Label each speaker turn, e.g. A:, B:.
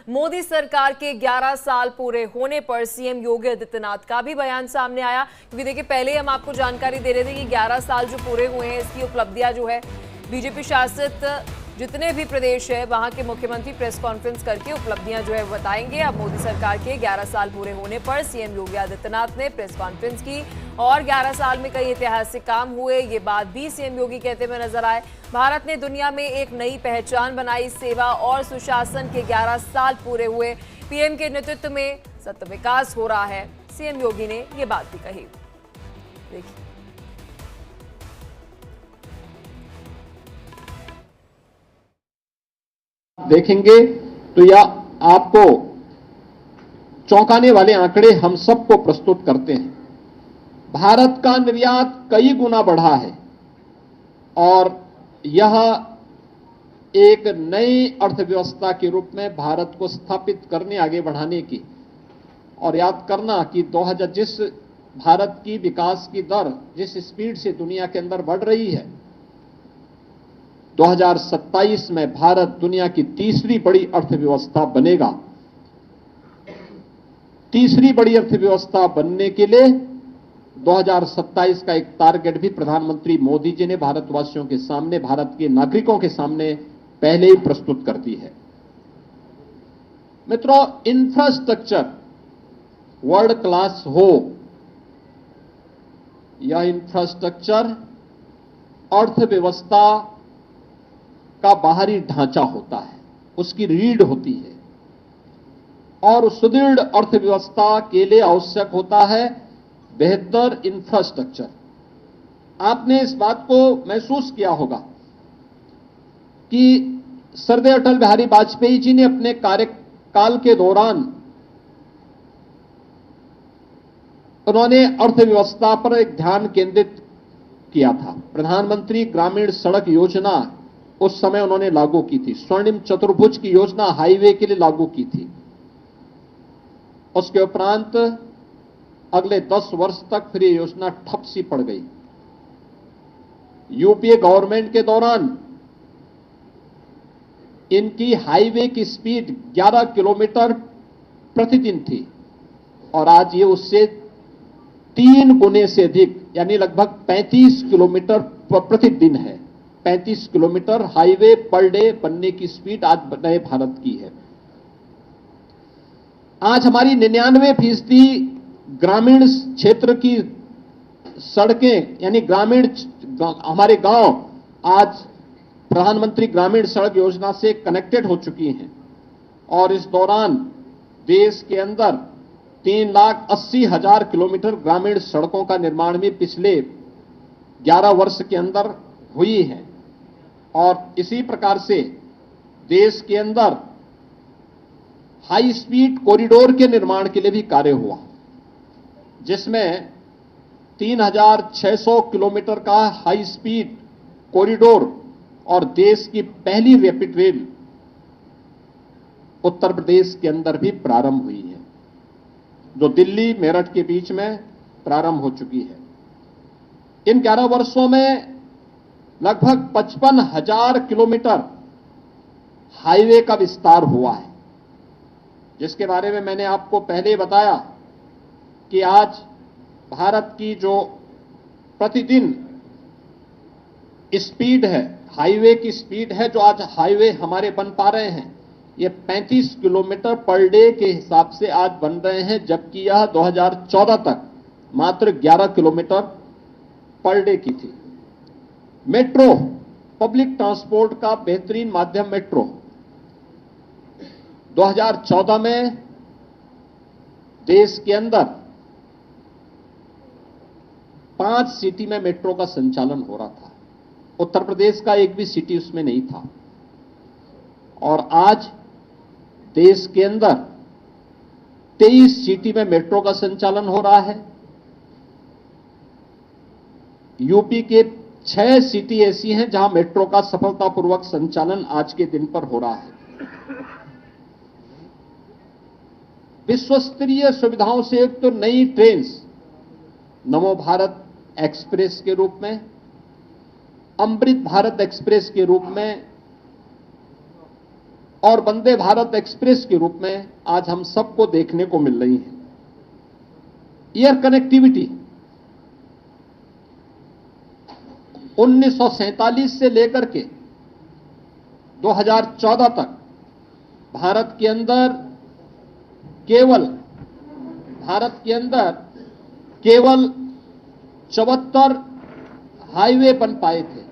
A: मोदी सरकार के 11 साल पूरे होने पर सीएम योगी आदित्यनाथ का भी बयान सामने आया। क्योंकि देखिए, पहले हम आपको जानकारी दे रहे थे कि 11 साल जो पूरे हुए हैं, इसकी उपलब्धियां जो है बीजेपी शासित जितने भी प्रदेश है वहां के मुख्यमंत्री प्रेस कॉन्फ्रेंस करके उपलब्धियां जो है बताएंगे। अब मोदी सरकार के 11 साल पूरे होने पर सीएम योगी आदित्यनाथ ने प्रेस कॉन्फ्रेंस की और 11 साल में कई ऐतिहासिक काम हुए, ये बात भी सीएम योगी कहते हुए नजर आए। भारत ने दुनिया में एक नई पहचान बनाई, सेवा और सुशासन के 11 साल पूरे हुए, पीएम के नेतृत्व में सतत विकास हो रहा है। सीएम योगी ने ये बात भी कही। देखिए,
B: देखेंगे तो यह आपको चौंकाने वाले आंकड़े हम सबको प्रस्तुत करते हैं। भारत का निर्यात कई गुना बढ़ा है और यह एक नई अर्थव्यवस्था के रूप में भारत को स्थापित करने, आगे बढ़ाने की, और याद करना कि 2000 जिस भारत की विकास की दर जिस स्पीड से दुनिया के अंदर बढ़ रही है, 2027 में भारत दुनिया की तीसरी बड़ी अर्थव्यवस्था बनेगा। तीसरी बड़ी अर्थव्यवस्था बनने के लिए 2027 का एक टारगेट भी प्रधानमंत्री मोदी जी ने भारतवासियों के सामने, भारत के नागरिकों के सामने पहले ही प्रस्तुत कर दी है। मित्रों, इंफ्रास्ट्रक्चर वर्ल्ड क्लास हो, यह इंफ्रास्ट्रक्चर अर्थव्यवस्था का बाहरी ढांचा होता है, उसकी रीढ़ होती है, और सुदृढ़ अर्थव्यवस्था के लिए आवश्यक होता है बेहतर इंफ्रास्ट्रक्चर। आपने इस बात को महसूस किया होगा कि सरदेव अटल बिहारी वाजपेयी जी ने अपने कार्यकाल के दौरान उन्होंने अर्थव्यवस्था पर एक ध्यान केंद्रित किया था। प्रधानमंत्री ग्रामीण सड़क योजना उस समय उन्होंने लागू की थी। स्वर्णिम चतुर्भुज की योजना हाईवे के लिए लागू की थी। उसके उपरांत अगले 10 वर्ष तक फिर ये योजना ठप सी पड़ गई। यूपीए गवर्नमेंट के दौरान इनकी हाईवे की स्पीड 11 किलोमीटर प्रतिदिन थी और आज ये उससे 3 गुने से अधिक, यानी लगभग 35 किलोमीटर प्रतिदिन है। 35 किलोमीटर हाईवे पर डे बनने की स्पीड आज नए भारत की है। आज हमारी 99% ग्रामीण क्षेत्र की सड़कें, यानी ग्रामीण हमारे गांव आज प्रधानमंत्री ग्रामीण सड़क योजना से कनेक्टेड हो चुकी हैं। और इस दौरान देश के अंदर 3,80,000 किलोमीटर ग्रामीण सड़कों का निर्माण भी पिछले 11 वर्ष के अंदर हुई है। और इसी प्रकार से देश के अंदर हाई स्पीड कॉरिडोर के निर्माण के लिए भी कार्य हुआ, जिसमें 3,600 किलोमीटर का हाई स्पीड कॉरिडोर और देश की पहली रैपिड रेल उत्तर प्रदेश के अंदर भी प्रारंभ हुई है, जो दिल्ली मेरठ के बीच में प्रारंभ हो चुकी है। इन 11 वर्षों में लगभग 55,000 किलोमीटर हाईवे का विस्तार हुआ है, जिसके बारे में मैंने आपको पहले बताया कि आज भारत की जो प्रतिदिन स्पीड है, हाईवे की स्पीड है, जो आज हाईवे हमारे बन पा रहे हैं, ये 35 किलोमीटर पर डे के हिसाब से आज बन रहे हैं, जबकि यह 2014 तक मात्र 11 किलोमीटर पर डे की थी। मेट्रो, पब्लिक ट्रांसपोर्ट का बेहतरीन माध्यम मेट्रो, 2014 में देश के अंदर 5 सिटी में मेट्रो का संचालन हो रहा था। उत्तर प्रदेश का एक भी सिटी उसमें नहीं था। और आज देश के अंदर 23 सिटी में मेट्रो का संचालन हो रहा है। यूपी के 6 सिटी ऐसी हैं जहां मेट्रो का सफलतापूर्वक संचालन आज के दिन पर हो रहा है। विश्वस्तरीय सुविधाओं से युक्त तो नई ट्रेन नमो भारत एक्सप्रेस के रूप में, अमृत भारत एक्सप्रेस के रूप में और वंदे भारत एक्सप्रेस के रूप में आज हम सबको देखने को मिल रही है। एयर कनेक्टिविटी 1947 से लेकर के 2014 तक भारत के अंदर केवल 74 हाईवे बन पाए थे।